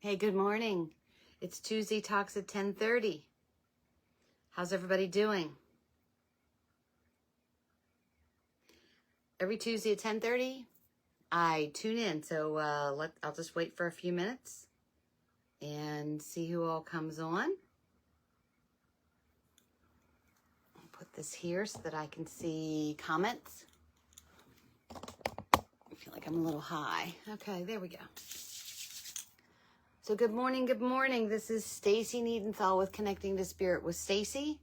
Hey, good morning. It's Tuesday Talks at 10:30. How's everybody doing? Every Tuesday at 10:30, I tune in. So I'll just wait for a few minutes and see who all comes on. I'll put this here so that I can see comments. I feel like I'm a little high. Okay, there we go. So good morning, good morning. This is Stacy Niedenthal with Connecting to Spirit with Stacy.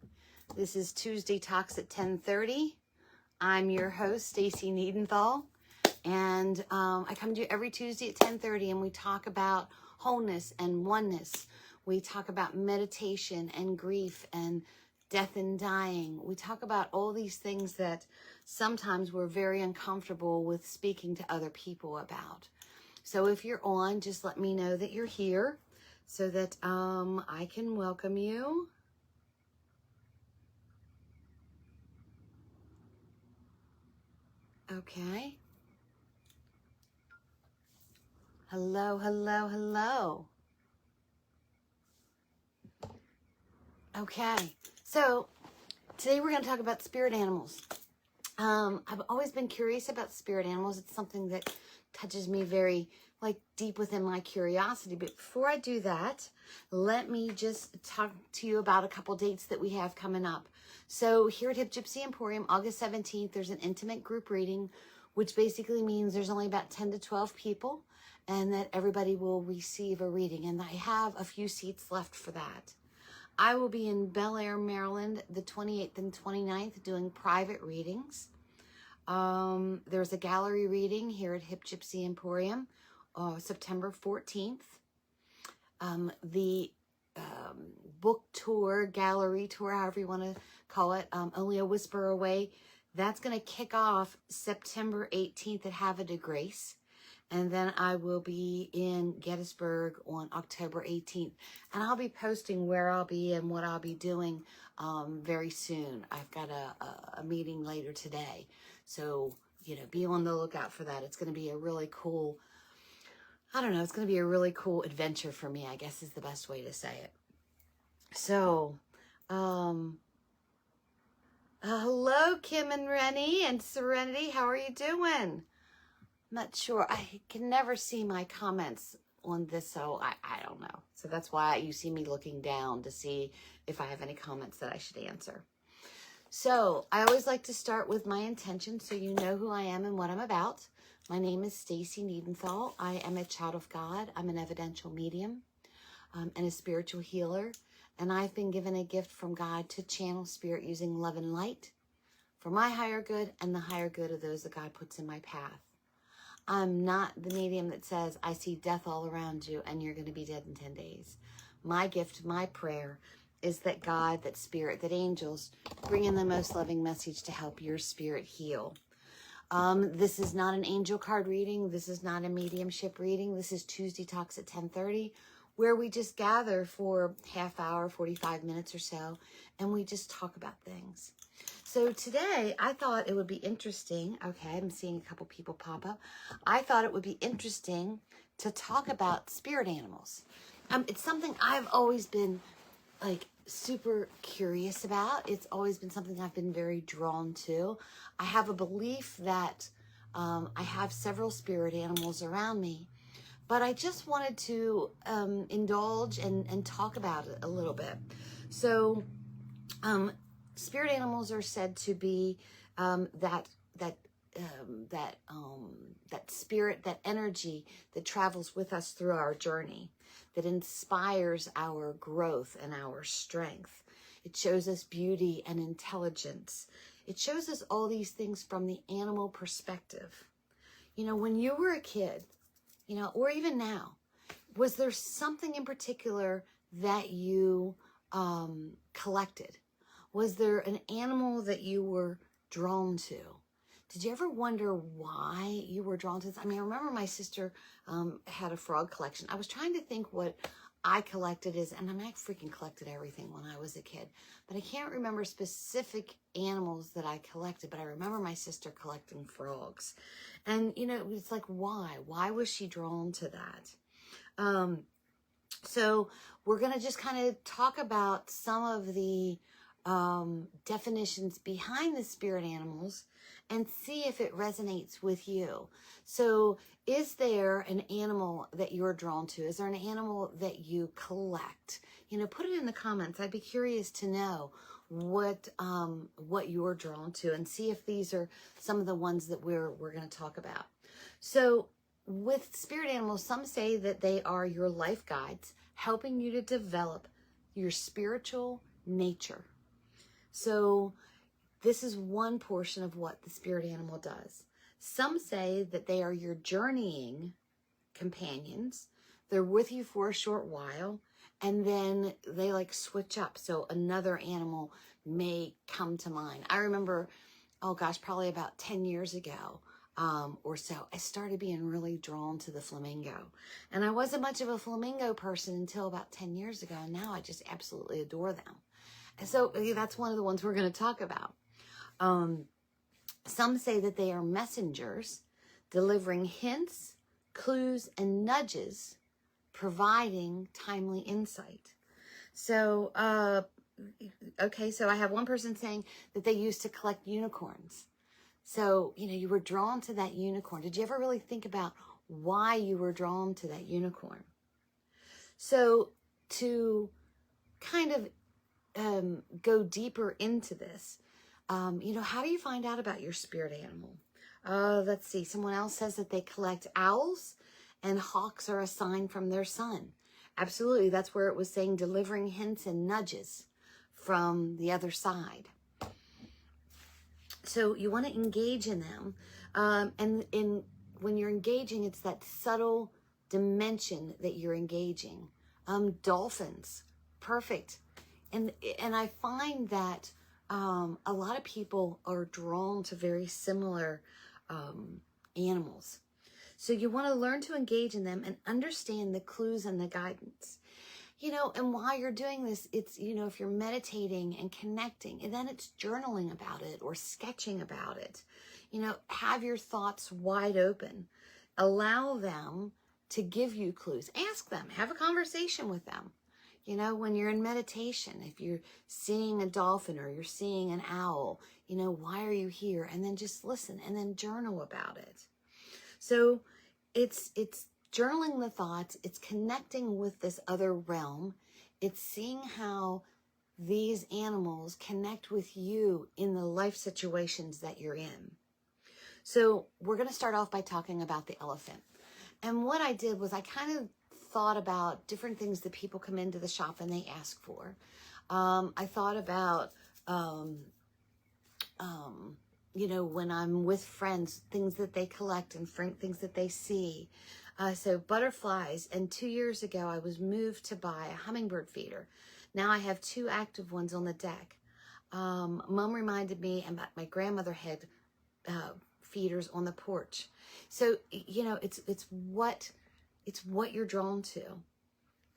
This is Tuesday Talks at 10:30. I'm your host, Stacy Niedenthal, and I come to you every Tuesday at 10:30, and we talk about wholeness and oneness. We talk about meditation and grief and death and dying. We talk about all these things that sometimes we're very uncomfortable with speaking to other people about. So if you're on, just let me know that you're here so that I can welcome you. Okay. Hello, hello, hello. Okay. So today we're going to talk about spirit animals. I've always been curious about spirit animals. It's something that touches me very deep within my curiosity. But before I do that, let me just talk to you about a couple dates that we have coming up. So here at Hip Gypsy Emporium, August 17th, there's an intimate group reading, which basically means there's only about 10 to 12 people and that everybody will receive a reading. And I have a few seats left for that. I will be in Bel Air, Maryland, the 28th and 29th doing private readings. There's a gallery reading here at Hip Gypsy Emporium, September 14th. The book tour, gallery tour, however you want to call it, Only a Whisper Away, that's going to kick off September 18th at Havre de Grace. And then I will be in Gettysburg on October 18th. And I'll be posting where I'll be and what I'll be doing very soon. I've got a meeting later today. So, be on the lookout for that. It's going to be a really cool, it's going to be a really cool adventure for me, I guess is the best way to say it. So, hello, Kim and Rennie and Serenity. How are you doing? Not sure. I can never see my comments on this, so I don't know. So that's why you see me looking down to see if I have any comments that I should answer. So I always like to start with my intention so you know who I am and what I'm about. My name is Stacy Niedenthal. I am a child of God. I'm an evidential medium and a spiritual healer. And I've been given a gift from God to channel spirit using love and light for my higher good and the higher good of those that God puts in my path. I'm not the medium that says, I see death all around you and you're going to be dead in 10 days. My gift, my prayer is that God, that spirit, that angels bring in the most loving message to help your spirit heal. This is not an angel card reading. This is not a mediumship reading. This is Tuesday Talks at 10:30, where we just gather for half hour, 45 minutes or so, and we just talk about things. So today, I thought it would be interesting. Okay, I'm seeing a couple people pop up. I thought it would be interesting to talk about spirit animals. It's something I've always been super curious about. It's always been something I've been very drawn to. I have a belief that I have several spirit animals around me, but I just wanted to indulge and talk about it a little bit. So, spirit animals are said to be that spirit, that energy that travels with us through our journey, that inspires our growth and our strength. It shows us beauty and intelligence. It shows us all these things from the animal perspective. When you were a kid, or even now, was there something in particular that you collected? Was there an animal that you were drawn to? Did you ever wonder why you were drawn to this? I remember my sister had a frog collection. I was trying to think what I collected and I freaking collected everything when I was a kid. But I can't remember specific animals that I collected, but I remember my sister collecting frogs. And, it's like, why? Why was she drawn to that? So we're going to just kind of talk about some of the definitions behind the spirit animals and see if it resonates with you. So is there an animal that you're drawn to? Is there an animal that you collect? You know, put it in the comments. I'd be curious to know what you're drawn to, and see if these are some of the ones that we're going to talk about. So with spirit animals, some say that they are your life guides, helping you to develop your spiritual nature. So this is one portion of what the spirit animal does. Some say that they are your journeying companions. They're with you for a short while, and then they like switch up. So another animal may come to mind. I remember, oh gosh, probably about 10 years ago, or so, I started being really drawn to the flamingo. And I wasn't much of a flamingo person until about 10 years ago. And now I just absolutely adore them. And so that's one of the ones we're going to talk about. Some say that they are messengers, delivering hints, clues, and nudges, providing timely insight. So, okay, so I have one person saying that they used to collect unicorns. So, you know, you were drawn to that unicorn. Did you ever really think about why you were drawn to that unicorn? So to kind of go deeper into this, you know, how do you find out about your spirit animal? Let's see. Someone else says that they collect owls, and hawks are a sign from their sun. Absolutely. That's where it was saying delivering hints and nudges from the other side. So you want to engage in them. And when you're engaging, it's that subtle dimension that you're engaging. Dolphins, perfect. And I find that a lot of people are drawn to very similar animals. So you want to learn to engage in them and understand the clues and the guidance. You know, and while you're doing this, it's, you know, if you're meditating and connecting, and then it's journaling about it or sketching about it. You know, have your thoughts wide open. Allow them to give you clues. Ask them. Have a conversation with them. You know, when you're in meditation, if you're seeing a dolphin or you're seeing an owl, you know, why are you here? And then just listen and then journal about it. So it's journaling the thoughts, it's connecting with this other realm, it's seeing how these animals connect with you in the life situations that you're in. So we're going to start off by talking about the elephant. And what I did was I kind of thought about different things that people come into the shop and they ask for. I thought about, you know, when I'm with friends, things that they collect and things that they see. So butterflies, and 2 years ago, I was moved to buy a hummingbird feeder. Now I have 2 active ones on the deck. Mom reminded me, and my grandmother had feeders on the porch. So, you know, it's what you're drawn to.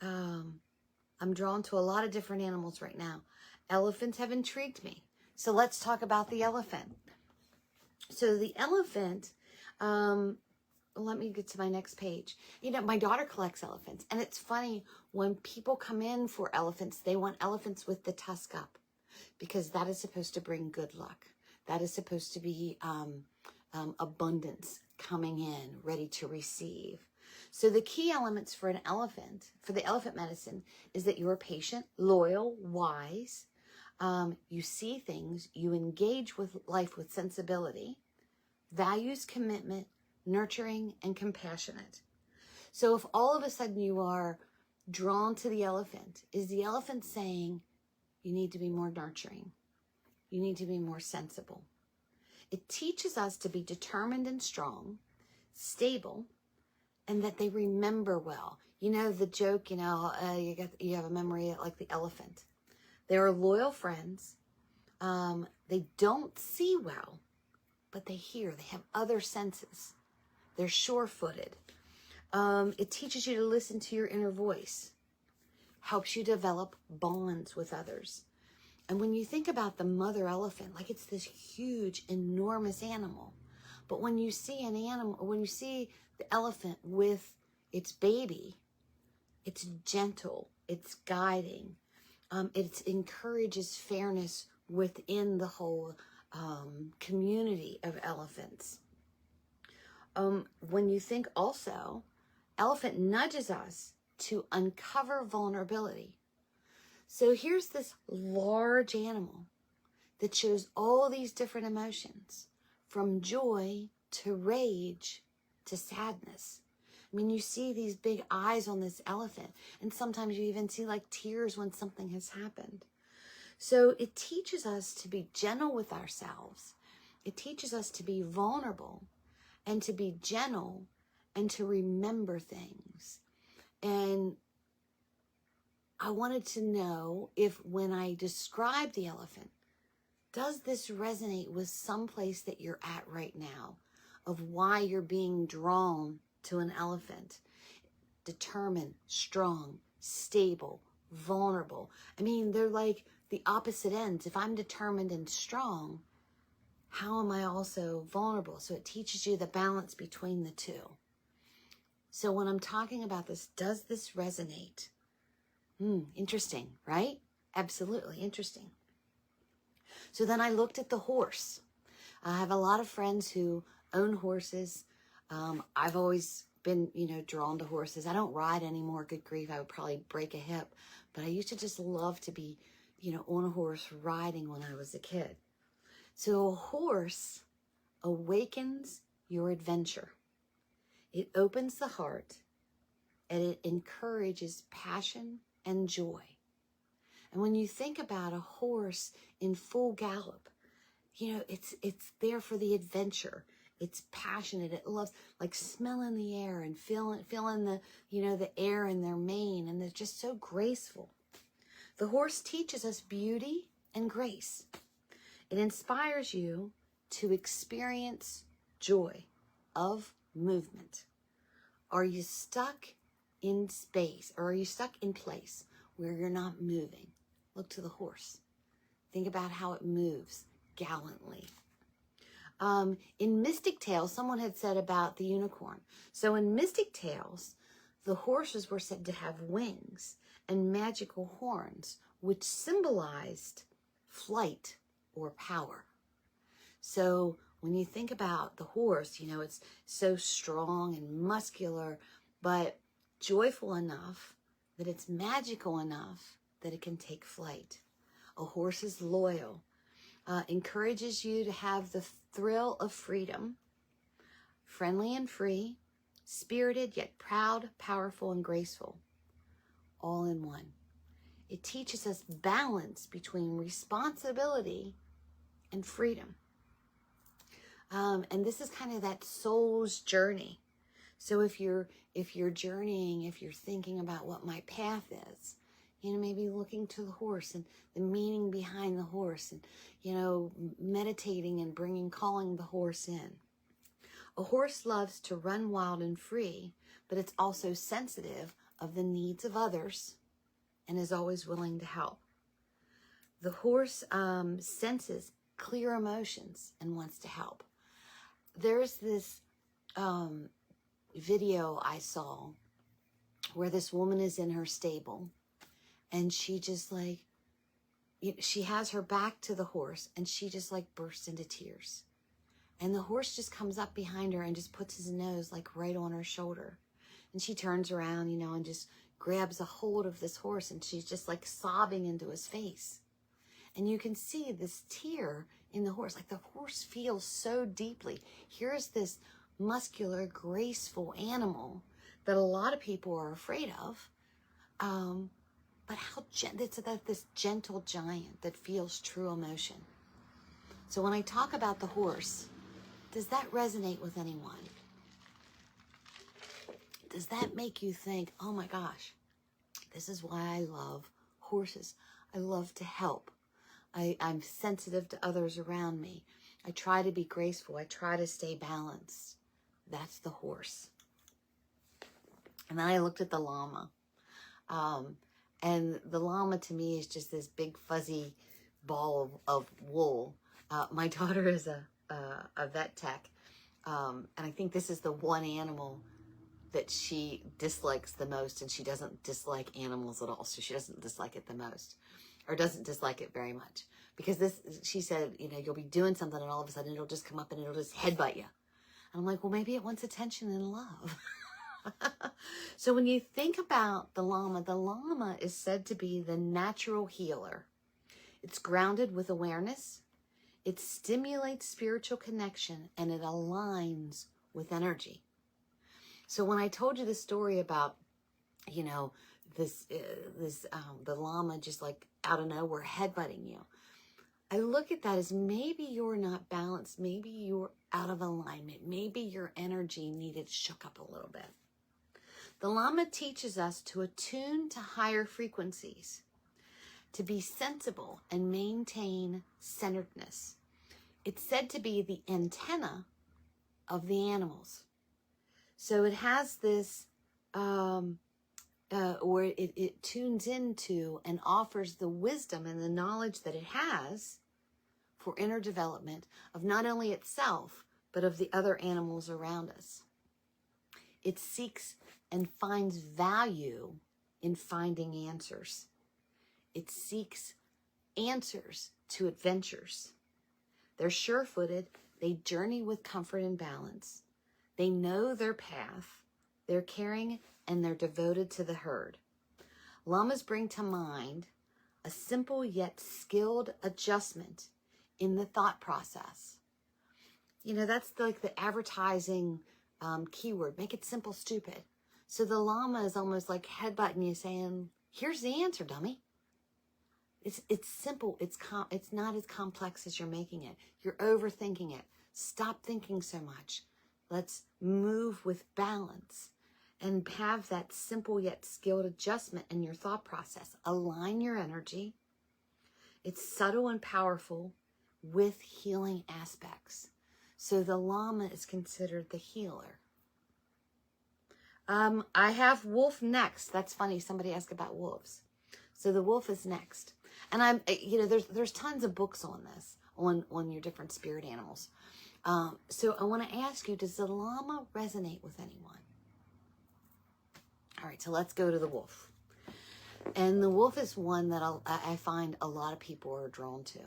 I'm drawn to a lot of different animals right now. Elephants have intrigued me. So let's talk about the elephant. So the elephant, let me get to my next page. You know, my daughter collects elephants, and it's funny when people come in for elephants, they want elephants with the tusk up because that is supposed to bring good luck. That is supposed to be abundance coming in, ready to receive. So the key elements for an elephant, for the elephant medicine, is that you're patient, loyal, wise. You see things, you engage with life with sensibility, values commitment, nurturing, and compassionate. So if all of a sudden you are drawn to the elephant, is the elephant saying you need to be more nurturing? You need to be more sensible. It teaches us to be determined and strong, stable, and that they remember well. You know, the joke, you know, you have a memory like the elephant. They are loyal friends. They don't see well, but they hear. They have other senses. They're sure-footed. It teaches you to listen to your inner voice. Helps you develop bonds with others. And when you think about the mother elephant, like it's this huge, enormous animal. But when you see an animal, when you see the elephant with its baby, It's gentle. It's guiding. It encourages fairness within the whole community of elephants. When you think also, elephant nudges us to uncover vulnerability. So here's this large animal that shows all these different emotions, from joy to rage to sadness. I mean, you see these big eyes on this elephant, and sometimes you even see like tears when something has happened. So it teaches us to be gentle with ourselves. It teaches us to be vulnerable and to be gentle and to remember things. And I wanted to know if when I describe the elephant, does this resonate with some place that you're at right now of why you're being drawn to an elephant? Determined, strong, stable, vulnerable. I mean, they're like the opposite ends. If I'm determined and strong, how am I also vulnerable? So it teaches you the balance between the two. So when I'm talking about this, does this resonate? Interesting, right? Absolutely interesting. So then I looked at the horse. I have a lot of friends who own horses. I've always been, drawn to horses. I don't ride anymore. Good grief, I would probably break a hip. But I used to just love to be, on a horse riding when I was a kid. So a horse awakens your adventure. It opens the heart and it encourages passion and joy. And when you think about a horse in full gallop, it's there for the adventure. It's passionate. It loves like smelling the air and feeling the, the air in their mane. And they're just so graceful. The horse teaches us beauty and grace. It inspires you to experience joy of movement. Are you stuck in space, or are you stuck in place where you're not moving? Look to the horse. Think about how it moves gallantly. In Mystic Tales, someone had said about the unicorn. So in Mystic Tales, the horses were said to have wings and magical horns, which symbolized flight or power. So when you think about the horse, it's so strong and muscular, but joyful enough that it's magical enough that it can take flight. A horse is loyal, encourages you to have the thrill of freedom, friendly and free, spirited yet proud, powerful and graceful, all in one. It teaches us balance between responsibility and freedom. And this is kind of that soul's journey. So if you're journeying, if you're thinking about what my path is, maybe looking to the horse and the meaning behind the horse and, meditating and calling the horse in. A horse loves to run wild and free, but it's also sensitive of the needs of others and is always willing to help. The horse senses clear emotions and wants to help. There's this video I saw where this woman is in her stable and she just she has her back to the horse and she just bursts into tears. And the horse just comes up behind her and just puts his nose right on her shoulder. And she turns around, and just grabs a hold of this horse and she's just sobbing into his face. And you can see this tear in the horse, the horse feels so deeply. Here's this muscular, graceful animal that a lot of people are afraid of. But it's about this gentle giant that feels true emotion. So when I talk about the horse, does that resonate with anyone? Does that make you think, oh my gosh, this is why I love horses. I love to help. I'm sensitive to others around me. I try to be graceful. I try to stay balanced. That's the horse. And then I looked at the llama. And the llama to me is just this big fuzzy ball of wool. My daughter is a vet tech. And I think this is the one animal that she dislikes the most, and she doesn't dislike animals at all. So she doesn't dislike it the most, or doesn't dislike it very much. Because she said, you know, you'll be doing something and all of a sudden it'll just come up and it'll just headbutt you. And I'm like, well, maybe it wants attention and love. So when you think about the llama is said to be the natural healer. It's grounded with awareness. It stimulates spiritual connection, and it aligns with energy. So when I told you the story about, you know, the llama just like out of nowhere headbutting you, I look at that as maybe you're not balanced. Maybe you're out of alignment. Maybe your energy needed shook up a little bit. The llama teaches us to attune to higher frequencies, to be sensible and maintain centeredness. It's said to be the antenna of the animals. So it has this, where it tunes into and offers the wisdom and the knowledge that it has for inner development of not only itself, but of the other animals around us. It seeks and finds value in finding answers. It seeks answers to adventures. They're sure-footed. They journey with comfort and balance. They know their path. They're caring and they're devoted to the herd. Llamas bring to mind a simple yet skilled adjustment in the thought process. You know, that's like the advertising keyword. Make it simple, stupid. So the llama is almost like headbutting you saying, here's the answer, dummy. It's simple. It's not as complex as you're making it. You're overthinking it. Stop thinking so much. Let's move with balance and have that simple yet skilled adjustment in your thought process. Align your energy. It's subtle and powerful with healing aspects. So the llama is considered the healer. I have wolf next. That's funny. Somebody asked about wolves. So the wolf is next. And there's tons of books on this, on your different spirit animals. So I want to ask you, does the llama resonate with anyone? All right, so let's go to the wolf. And the wolf is one that I find a lot of people are drawn to.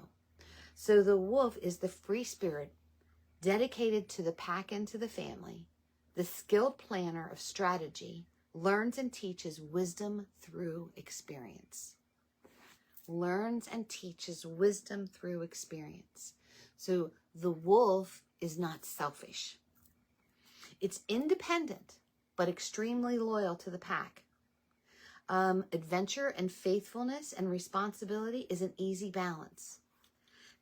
So the wolf is the free spirit dedicated to the pack and to the family, the skilled planner of strategy, learns and teaches wisdom through experience. Learns and teaches wisdom through experience. So the wolf is not selfish. It's independent, but extremely loyal to the pack. Adventure and faithfulness and responsibility is an easy balance.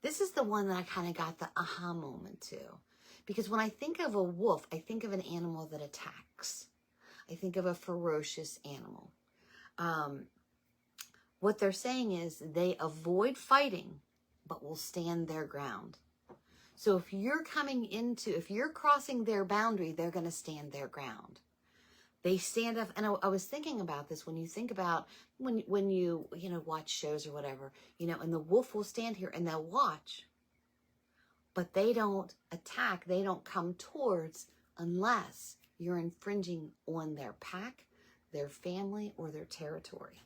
This is the one that I kind of got the aha moment to. Because when I think of a wolf, I think of an animal that attacks. I think of a ferocious animal. What they're saying is they avoid fighting, but will stand their ground. So if you're crossing their boundary, they're going to stand their ground. They stand up, and I was thinking about this when you think about when you watch shows or whatever, and the wolf will stand here and they'll watch, but they don't attack, they don't come towards unless you're infringing on their pack, their family, or their territory.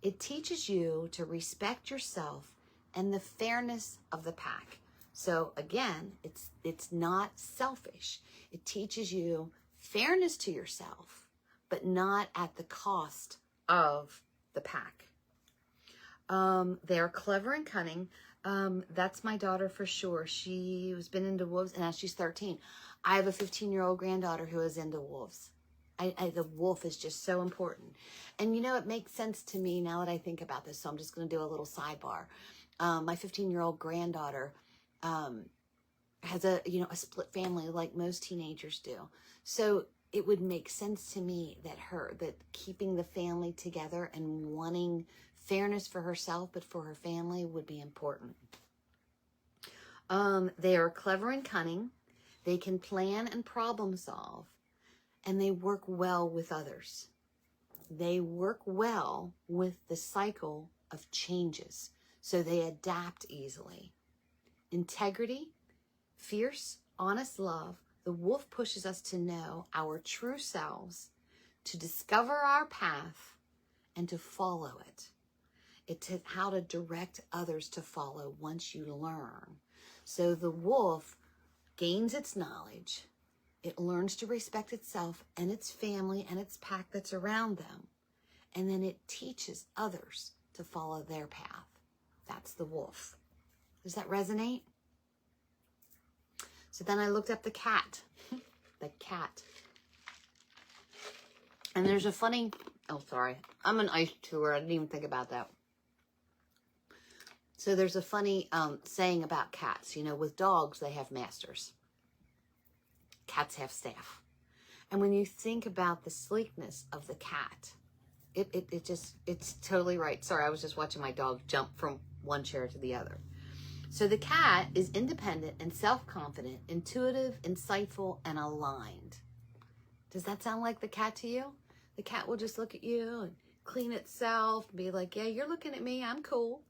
It teaches you to respect yourself and the fairness of the pack. So again, it's not selfish. It teaches you fairness to yourself, but not at the cost of the pack. They're clever and cunning. That's my daughter for sure. She has been into wolves, and now she's 13. I have a 15-year-old granddaughter who is into wolves. The wolf is just so important. And it makes sense to me now that I think about this, so I'm just going to do a little sidebar. My 15-year-old granddaughter has a split family like most teenagers do. So it would make sense to me that keeping the family together and wanting fairness for herself, but for her family would be important. They are clever and cunning. They can plan and problem solve, and they work well with others. They work well with the cycle of changes, so they adapt easily. Integrity, fierce, honest love, The wolf pushes us to know our true selves, to discover our path, and to follow it. It's how to direct others to follow once you learn. So the wolf gains its knowledge. It learns to respect itself and its family and its pack that's around them. And then it teaches others to follow their path. That's the wolf. Does that resonate? So then I looked up the cat. The cat. And there's a funny, oh, sorry. I'm an ice tour. I didn't even think about that. So there's a funny saying about cats. You know, with dogs, they have masters. Cats have staff. And when you think about the sleekness of the cat, it's totally right. Sorry, I was just watching my dog jump from one chair to the other. So the cat is independent and self-confident, intuitive, insightful, and aligned. Does that sound like the cat to you? The cat will just look at you and clean itself and be like, yeah, you're looking at me. I'm cool.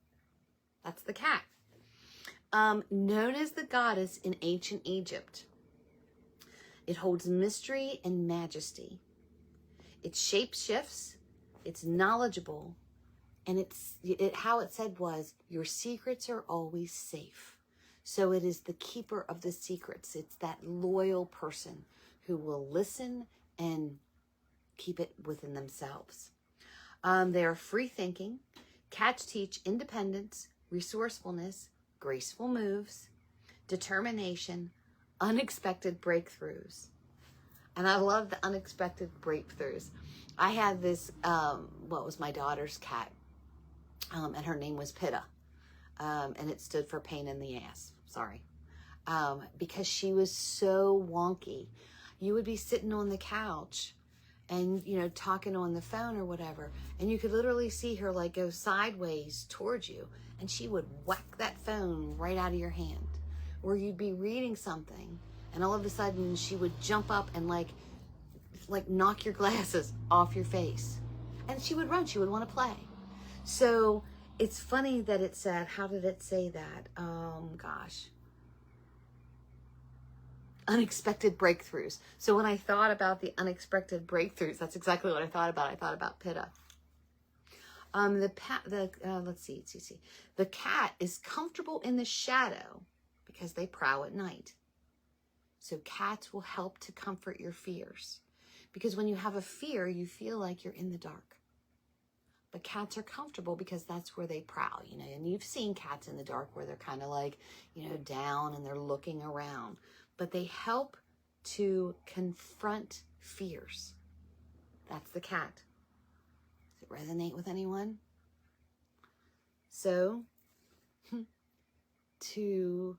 That's the cat. Known as the goddess in ancient Egypt. It holds mystery and majesty. Its shape shifts. It's knowledgeable. And how it said was, your secrets are always safe. So it is the keeper of the secrets. It's that loyal person who will listen and keep it within themselves. They are free thinking. Cats teach independence, resourcefulness, graceful moves, determination, unexpected breakthroughs. And I love the unexpected breakthroughs. I had this, what was my daughter's cat, and her name was Pitta, and it stood for pain in the ass. Sorry. Because she was so wonky. You would be sitting on the couch and, you know, talking on the phone or whatever, and you could literally see her like go sideways towards you, and she would whack that phone right out of your hand. Or you'd be reading something, and all of a sudden she would jump up and like knock your glasses off your face. And she would run. She would want to play. So it's funny that it said, how did it say that? Gosh. Unexpected breakthroughs. So when I thought about the unexpected breakthroughs, that's exactly what I thought about. I thought about Pitta. Let's see. The cat is comfortable in the shadow because they prowl at night. So cats will help to comfort your fears. Because when you have a fear, you feel like you're in the dark. But cats are comfortable because that's where they prowl, you know. And you've seen cats in the dark where they're kind of like, you know, down and they're looking around. But they help to confront fears. That's the cat. Does it resonate with anyone? So, to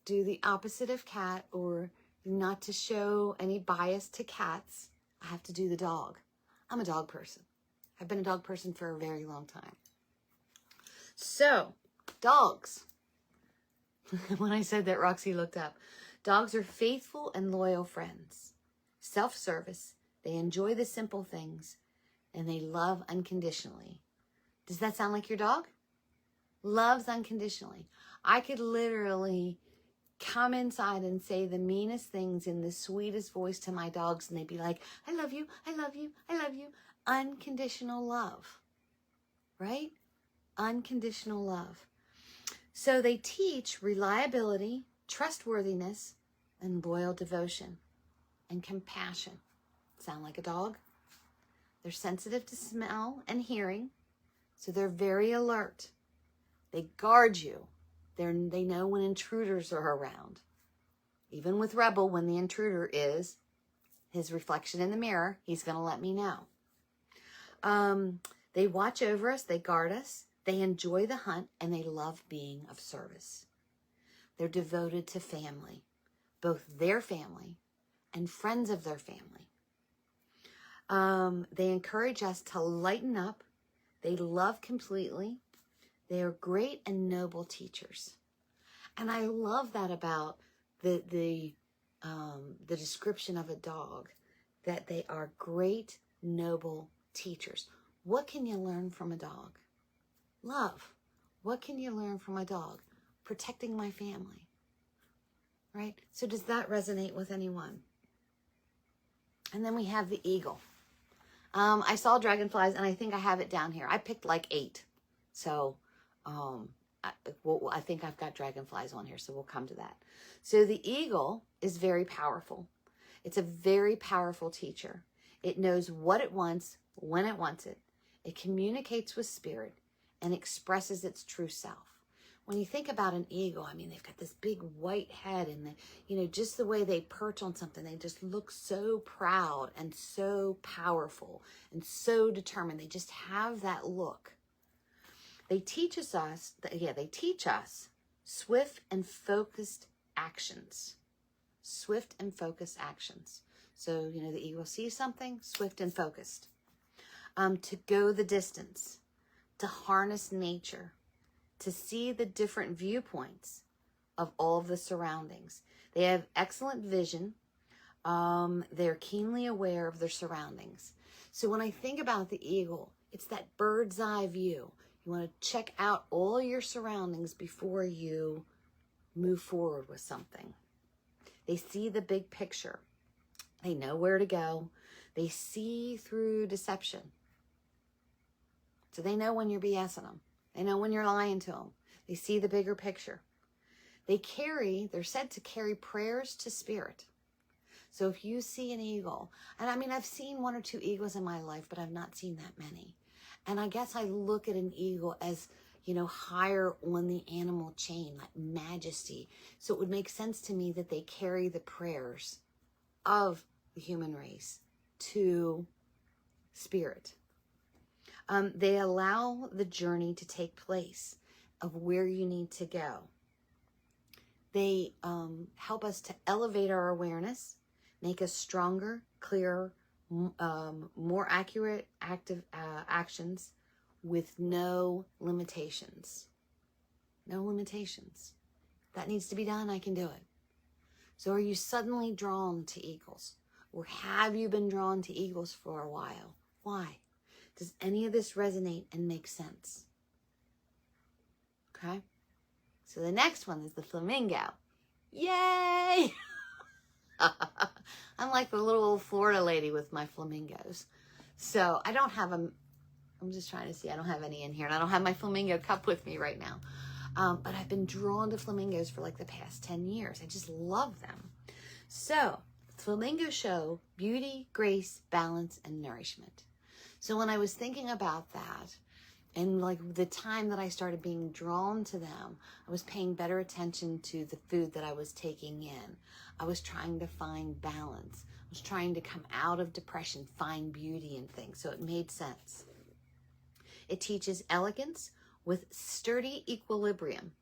do the opposite of cat, or not to show any bias to cats, I have to do the dog. I'm a dog person. I've been a dog person for a very long time. So, dogs. When I said that, Roxy looked up. Dogs are faithful and loyal friends. Self-service. They enjoy the simple things. And they love unconditionally. Does that sound like your dog? Loves unconditionally. I could literally come inside and say the meanest things in the sweetest voice to my dogs, and they'd be like, I love you, I love you, I love you. Unconditional love, right? Unconditional love. So they teach reliability, trustworthiness, and loyal devotion, and compassion. Sound like a dog? They're sensitive to smell and hearing, so they're very alert. They guard you. They know when intruders are around. Even with Rebel, when the intruder is his reflection in the mirror, he's going to let me know. They watch over us. They guard us. They enjoy the hunt, and they love being of service. They're devoted to family, both their family and friends of their family. They encourage us to lighten up. They love completely. They are great and noble teachers. And I love that about the description of a dog, that they are great, noble teachers. What can you learn from a dog? Love. What can you learn from a dog? Protecting my family, right? So does that resonate with anyone? And then we have the eagle. I saw dragonflies, and I think I have it down here. I picked like 8. So I think I've got dragonflies on here, so we'll come to that. So the eagle is very powerful. It's a very powerful teacher. It knows what it wants, when it wants it. It communicates with spirit and expresses its true self. When you think about an eagle, I mean, they've got this big white head, and just the way they perch on something, they just look so proud and so powerful and so determined. They just have that look. They teach us swift and focused actions. Swift and focused actions. So, the eagle sees something, swift and focused. To go the distance, to harness nature, to see the different viewpoints of all of the surroundings. They have excellent vision. They're keenly aware of their surroundings. So when I think about the eagle, it's that bird's eye view. You want to check out all your surroundings before you move forward with something. They see the big picture. They know where to go. They see through deception. So they know when you're BSing them. They know when you're lying to them. They see the bigger picture. They're said to carry prayers to spirit. So if you see an eagle, and I mean, I've seen 1 or 2 eagles in my life, but I've not seen that many. And I guess I look at an eagle as, higher on the animal chain, like majesty. So it would make sense to me that they carry the prayers of the human race to spirit. They allow the journey to take place of where you need to go. They help us to elevate our awareness, make us stronger, clearer, more accurate, active actions with no limitations. No limitations. That needs to be done, I can do it. So are you suddenly drawn to eagles? Or have you been drawn to eagles for a while? Why? Does any of this resonate and make sense? Okay. So the next one is the flamingo. Yay! I'm like the little old Florida lady with my flamingos. So I don't have them. I'm just trying to see. I don't have any in here. And I don't have my flamingo cup with me right now. But I've been drawn to flamingos for like the past 10 years. I just love them. So flamingos show beauty, grace, balance, and nourishment. So when I was thinking about that, and like the time that I started being drawn to them, I was paying better attention to the food that I was taking in. I was trying to find balance. I was trying to come out of depression, find beauty in things. So it made sense. It teaches elegance with sturdy equilibrium,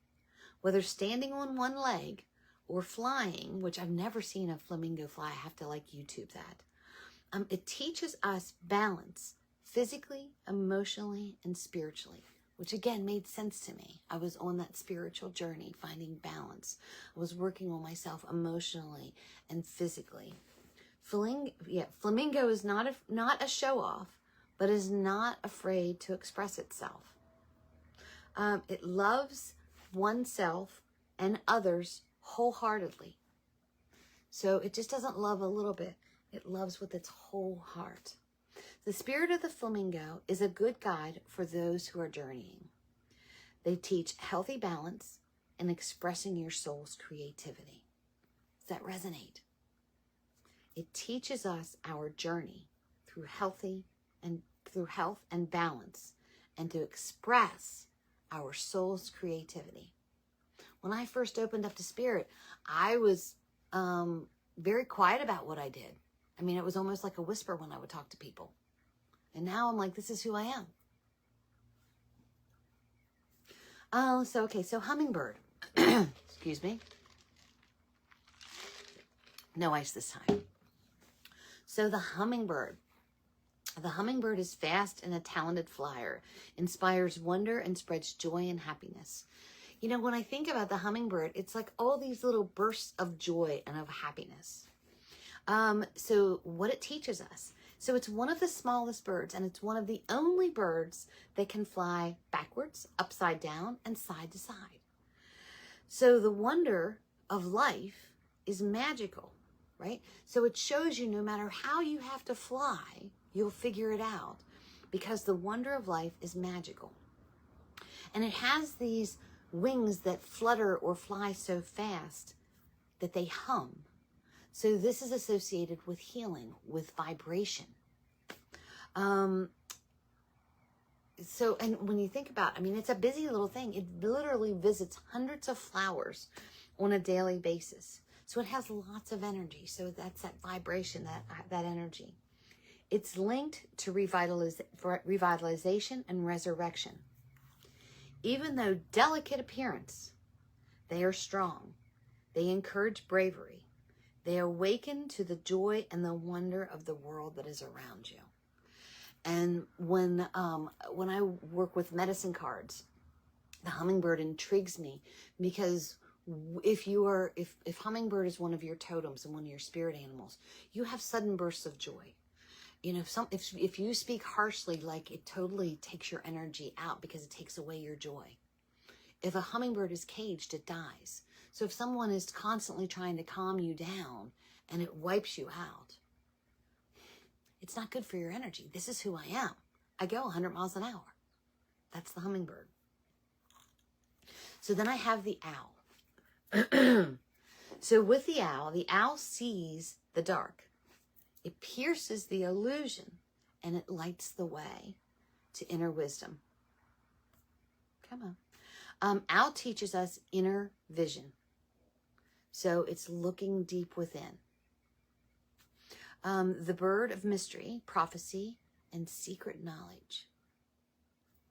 whether standing on one leg or flying, which I've never seen a flamingo fly. I have to YouTube that. It teaches us balance, physically, emotionally, and spiritually, which again made sense to me. I was on that spiritual journey, finding balance. I was working on myself emotionally and physically. Flamingo is not a show-off, but is not afraid to express itself. It loves oneself and others wholeheartedly. So it just doesn't love a little bit. It loves with its whole heart. The spirit of the flamingo is a good guide for those who are journeying. They teach healthy balance and expressing your soul's creativity. Does that resonate? It teaches us our journey through health and balance, and to express our soul's creativity. When I first opened up to spirit, I was very quiet about what I did. I mean, it was almost like a whisper when I would talk to people. And now I'm like, this is who I am. So hummingbird. Excuse me. No ice this time. So the hummingbird. The hummingbird is fast and a talented flyer, inspires wonder and spreads joy and happiness. When I think about the hummingbird, it's like all these little bursts of joy and of happiness. So what it teaches us. So it's one of the smallest birds, and it's one of the only birds that can fly backwards, upside down, and side to side. So the wonder of life is magical, right? So it shows you no matter how you have to fly, you'll figure it out because the wonder of life is magical. And it has these wings that flutter or fly so fast that they hum. So this is associated with healing, with vibration. So, and when you think about, I mean, it's a busy little thing. It literally visits hundreds of flowers on a daily basis. So it has lots of energy. So that's that vibration, that energy. It's linked to revitalization and resurrection. Even though delicate appearance, they are strong. They encourage bravery. They awaken to the joy and the wonder of the world that is around you. And when I work with medicine cards, the hummingbird intrigues me because if hummingbird is one of your totems and one of your spirit animals, you have sudden bursts of joy. You know, if you speak harshly, like it totally takes your energy out because it takes away your joy. If a hummingbird is caged, it dies. So if someone is constantly trying to calm you down and it wipes you out, it's not good for your energy. This is who I am. I go 100 miles an hour. That's the hummingbird. So then I have the owl. So with the owl sees the dark. It pierces the illusion and it lights the way to inner wisdom. Come on. Owl teaches us inner vision. So it's looking deep within. The bird of mystery, prophecy, and secret knowledge.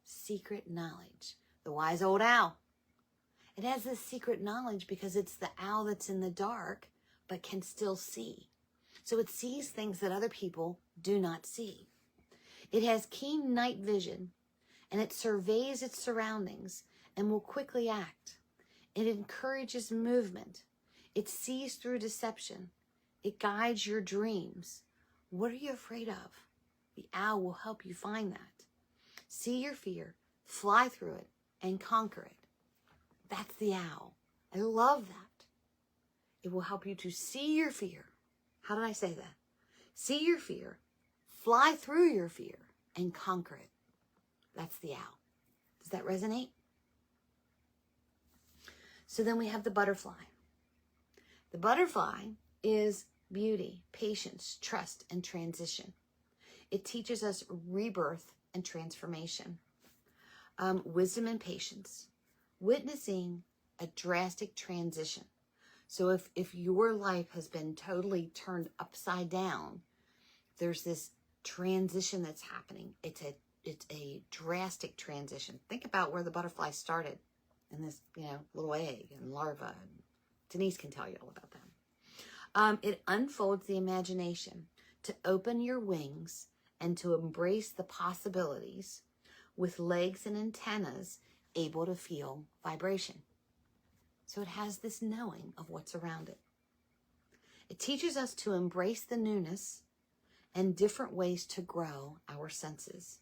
Secret knowledge. The wise old owl. It has this secret knowledge because it's the owl that's in the dark but can still see. So it sees things that other people do not see. It has keen night vision and it surveys its surroundings and will quickly act. It encourages movement. It sees through deception. It guides your dreams. What are you afraid of? The owl will help you find that. See your fear, fly through it, and conquer it. That's the owl. I love that. It will help you to see your fear. How did I say that? See your fear, fly through your fear, and conquer it. That's the owl. Does that resonate? So then we have the butterfly. The butterfly is beauty, patience, trust, and transition. It teaches us rebirth and transformation. Wisdom and patience. Witnessing a drastic transition. So if your life has been totally turned upside down, there's this transition that's happening. It's a drastic transition. Think about where the butterfly started in this, little egg and larva. And Denise can tell you all about that. It unfolds the imagination to open your wings and to embrace the possibilities with legs and antennas able to feel vibration. So it has this knowing of what's around it. It teaches us to embrace the newness and different ways to grow our senses.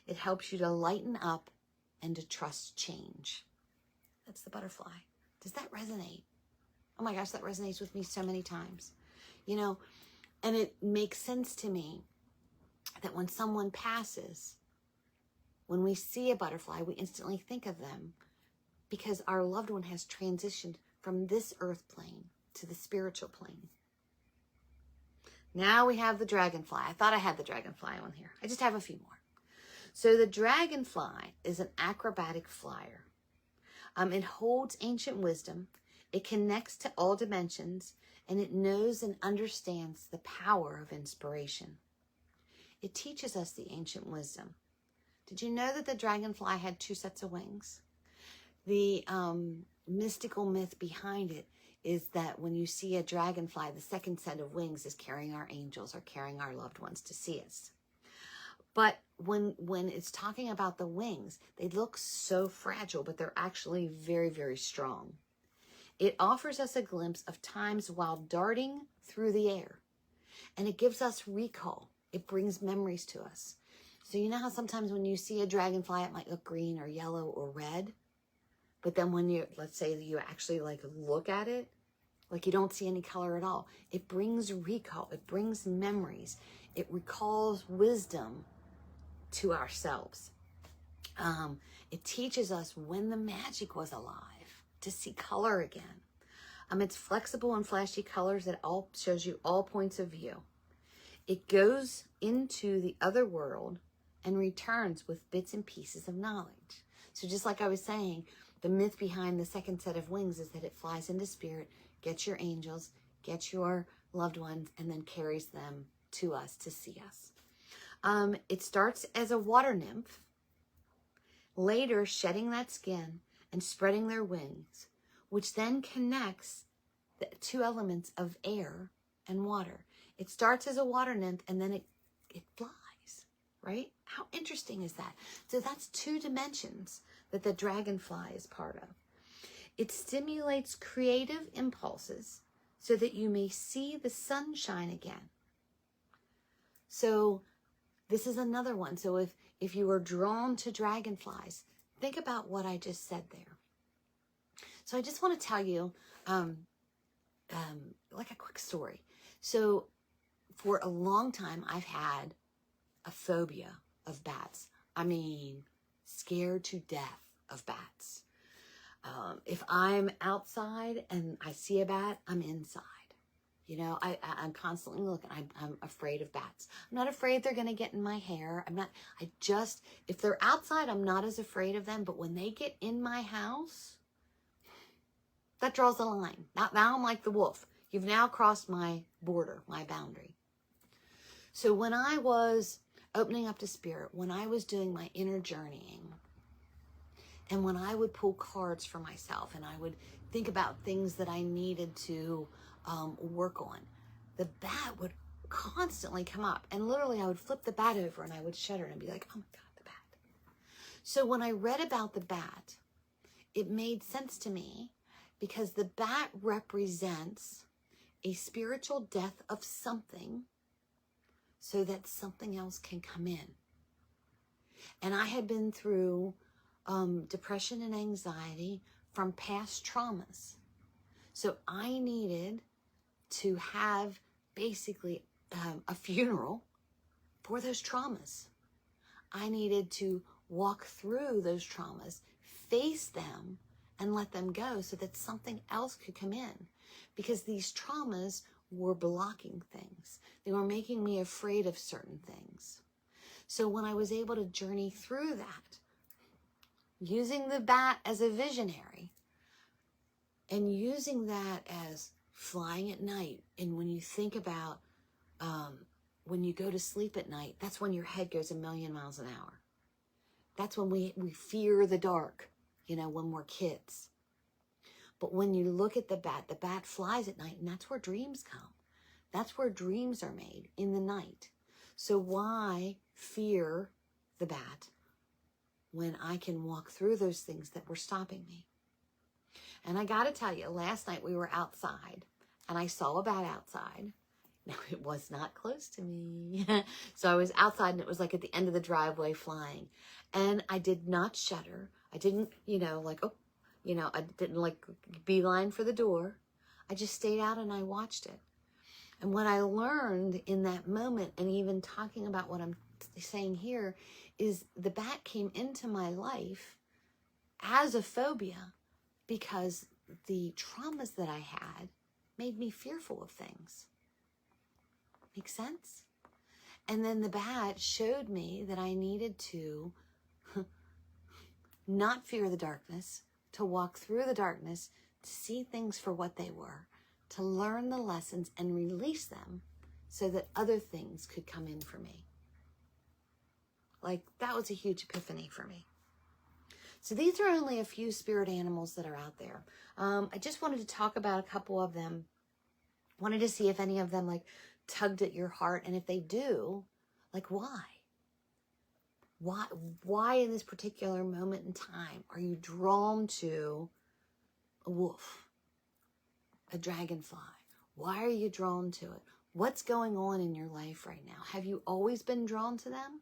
It helps you to lighten up and to trust change. That's the butterfly. Does that resonate? Oh my gosh, that resonates with me so many times. And it makes sense to me that when someone passes, when we see a butterfly, we instantly think of them because our loved one has transitioned from this earth plane to the spiritual plane. Now we have the dragonfly. I thought I had the dragonfly on here. I just have a few more. So the dragonfly is an acrobatic flyer. It holds ancient wisdom. It connects to all dimensions, and it knows and understands the power of inspiration. It teaches us the ancient wisdom. Did you know that the dragonfly had 2 sets of wings? The mystical myth behind it is that when you see a dragonfly, the second set of wings is carrying our angels or carrying our loved ones to see us. But when it's talking about the wings, they look so fragile, but they're actually very, very strong. It offers us a glimpse of times while darting through the air. And it gives us recall. It brings memories to us. So you know how sometimes when you see a dragonfly, it might look green or yellow or red? But then when let's say you actually look at it, Like you don't see any color at all. It brings recall. It brings memories. It recalls wisdom to ourselves. It teaches us when the magic was alive to see color again. It's flexible and flashy colors that all shows you all points of view. It goes into the other world and returns with bits and pieces of knowledge. So just like I was saying, the myth behind the second set of wings is that it flies into spirit, gets your angels, gets your loved ones, and then carries them to us to see us. It starts as a water nymph, later shedding that skin and spreading their wings, which then connects the two elements of air and water. It starts as a water nymph and then it flies, right? How interesting is that? So that's two dimensions that the dragonfly is part of. It stimulates creative impulses so that you may see the sunshine again. So this is another one. So if you are drawn to dragonflies, think about what I just said there. So I just want to tell you like a quick story. So for a long time, I've had a phobia of bats. I mean, scared to death of bats. If I'm outside and I see a bat, I'm inside. You know, I'm constantly looking. I'm afraid of bats. I'm not afraid they're going to get in my hair. If they're outside, I'm not as afraid of them. But when they get in my house, that draws the line. Now I'm like the wolf. You've now crossed my border, my boundary. So when I was opening up to spirit, when I was doing my inner journeying, and when I would pull cards for myself and I would think about things that I needed to work on, the bat would constantly come up. And literally I would flip the bat over and I would shudder and be like, oh my God, the bat. So when I read about the bat, it made sense to me because the bat represents a spiritual death of something so that something else can come in. And I had been through depression and anxiety from past traumas. So I needed to have basically a funeral for those traumas. I needed to walk through those traumas, face them, and let them go so that something else could come in. Because these traumas were blocking things. They were making me afraid of certain things. So when I was able to journey through that, using the bat as a visionary, and using that as flying at night, and when you think about when you go to sleep at night, that's when your head goes a million miles an hour. That's when we fear the dark, you know, when we're kids. But when you look at the bat flies at night, and that's where dreams come. That's where dreams are made, in the night. So why fear the bat when I can walk through those things that were stopping me? And I got to tell you, last night we were outside, and I saw a bat outside. Now, it was not close to me. So I was outside, and it was like at the end of the driveway flying. And I did not shudder. I didn't, I didn't like beeline for the door. I just stayed out and I watched it. And what I learned in that moment, and even talking about what I'm saying here, is the bat came into my life as a phobia because the traumas that I had made me fearful of things. Make sense? And then the bat showed me that I needed to not fear the darkness, to walk through the darkness, to see things for what they were, to learn the lessons and release them so that other things could come in for me. Like, that was a huge epiphany for me. So these are only a few spirit animals that are out there. I just wanted to talk about a couple of them. Wanted to see if any of them like tugged at your heart, and if they do, like why? Why in this particular moment in time are you drawn to a wolf, a dragonfly? Why are you drawn to it? What's going on in your life right now? Have you always been drawn to them?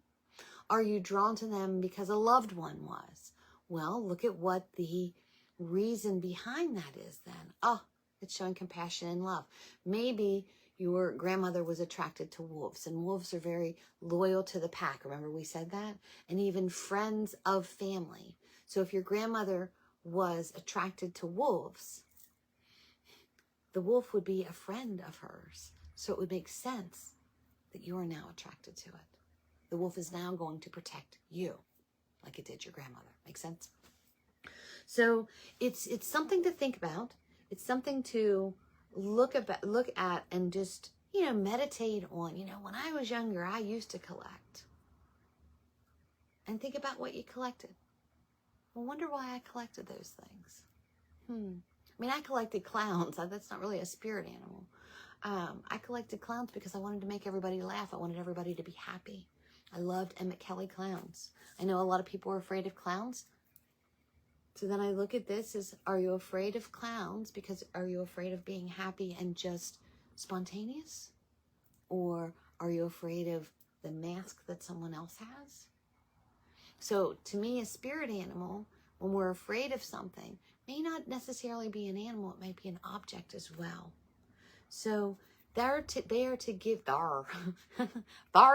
Are you drawn to them because a loved one was? Well, look at what the reason behind that is then. Oh, It's showing compassion and love. Maybe your grandmother was attracted to wolves, and wolves are very loyal to the pack. Remember we said that? And even friends of family. So if your grandmother was attracted to wolves, the wolf would be a friend of hers. So it would make sense that you are now attracted to it. The wolf is now going to protect you like it did your grandmother. Make sense? So it's something to think about. It's something to look at and just, meditate on. When I was younger, I used to collect. And think about what you collected. I wonder why I collected those things. I collected clowns. That's not really a spirit animal. I collected clowns because I wanted to make everybody laugh. I wanted everybody to be happy. I loved Emmett Kelly clowns. I know a lot of people are afraid of clowns. So then I look at this as, are you afraid of clowns because are you afraid of being happy and just spontaneous? Or are you afraid of the mask that someone else has? So to me, a spirit animal, when we're afraid of something, may not necessarily be an animal. It might be an object as well. So they are to give,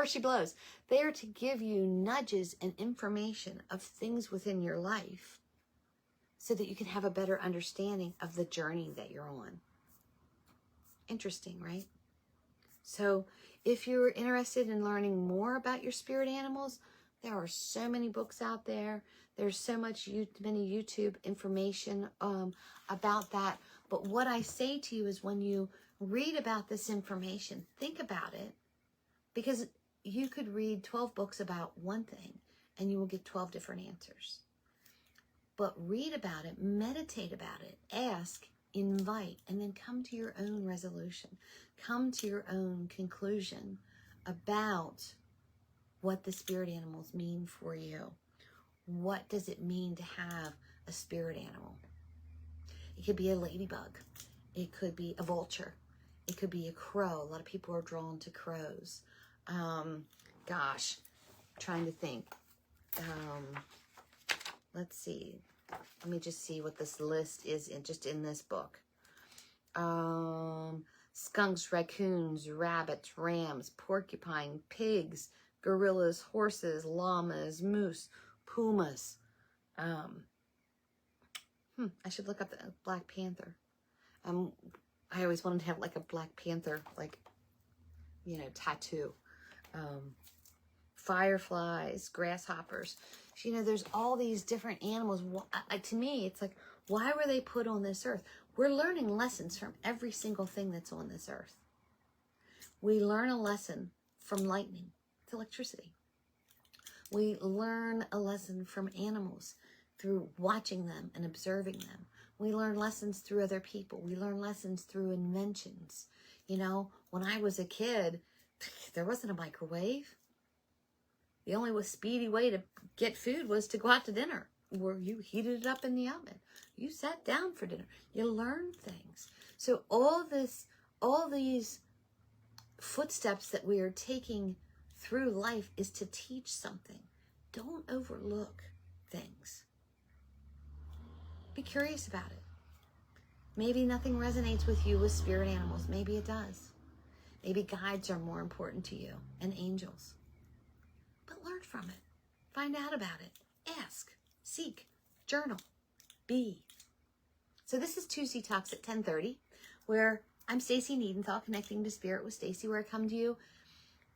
she blows. They are to give you nudges and information of things within your life so that you can have a better understanding of the journey that you're on. Interesting, right? So if you're interested in learning more about your spirit animals, there are so many books out there. There's so many YouTube information about that. But what I say to you is when you read about this information, think about it, because you could read 12 books about one thing and you will get 12 different answers. But read about it, meditate about it, ask, invite, and then come to your own resolution. Come to your own conclusion about what the spirit animals mean for you. What does it mean to have a spirit animal? It could be a ladybug. It could be a vulture. It could be a crow. A lot of people are drawn to crows. Trying to think. Let's see. Let me just see what this list is in this book. Skunks, raccoons, rabbits, rams, porcupine, pigs, gorillas, horses, llamas, moose, pumas. I should look up the Black Panther. I always wanted to have like a Black Panther, tattoo. Fireflies, grasshoppers. There's all these different animals. To me, it's like, why were they put on this earth? We're learning lessons from every single thing that's on this earth. We learn a lesson from lightning. It's electricity. We learn a lesson from animals through watching them and observing them. We learn lessons through other people. We learn lessons through inventions. When I was a kid, there wasn't a microwave. The only speedy way to get food was to go out to dinner, where you heated it up in the oven. You sat down for dinner. You learned things. So all these footsteps that we are taking through life is to teach something. Don't overlook things. Be curious about it. Maybe nothing resonates with you with spirit animals. Maybe it does. Maybe guides are more important to you and angels. But learn from it. Find out about it. Ask, seek, journal, be. So this is Tuesday Talks at 10:30, where I'm Stacy Niedenthal, Connecting to Spirit with Stacy, where I come to you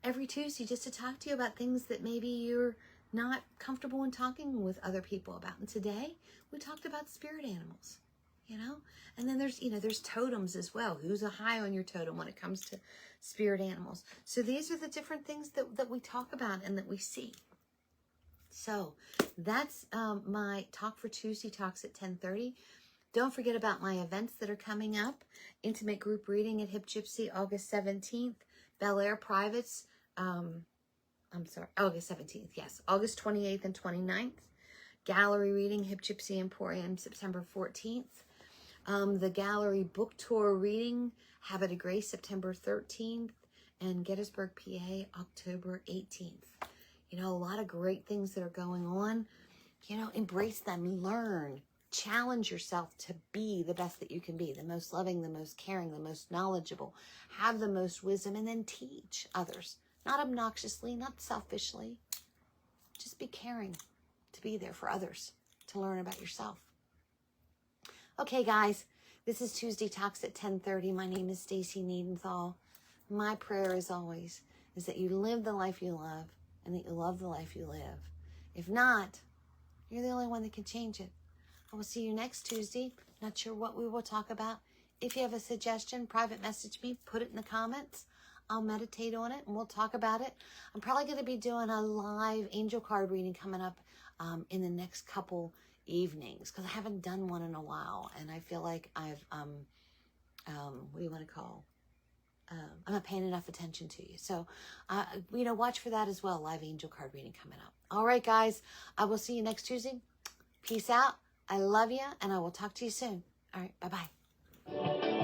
every Tuesday just to talk to you about things that maybe you're not comfortable in talking with other people about. And today we talked about spirit animals, and then there's totems as well. Who's a high on your totem when it comes to spirit animals? So these are the different things that we talk about and that we see. So that's my talk for Tuesday Talks at 10:30. Don't forget about my events that are coming up. Intimate group reading at Hip Gypsy, August 17th. Bel Air Privates, August 17th, yes. August 28th and 29th. Gallery reading, Hip Gypsy Emporium, September 14th. The gallery book tour reading, Habit of Grace, September 13th. And Gettysburg, PA, October 18th. A lot of great things that are going on. Embrace them, learn. Challenge yourself to be the best that you can be, the most loving, the most caring, the most knowledgeable, have the most wisdom, and then teach others. Not obnoxiously, not selfishly. Just be caring to be there for others, to learn about yourself. Okay, guys, this is Tuesday Talks at 10:30. My name is Stacey Needenthal. My prayer, as always, is that you live the life you love and that you love the life you live. If not, you're the only one that can change it. I will see you next Tuesday. Not sure what we will talk about. If you have a suggestion, private message me, put it in the comments. I'll meditate on it and we'll talk about it. I'm probably going to be doing a live angel card reading coming up in the next couple evenings because I haven't done one in a while. And I feel like I've, what do you want to call? I'm not paying enough attention to you. So, watch for that as well. Live angel card reading coming up. All right, guys. I will see you next Tuesday. Peace out. I love you, and I will talk to you soon. All right. Bye-bye.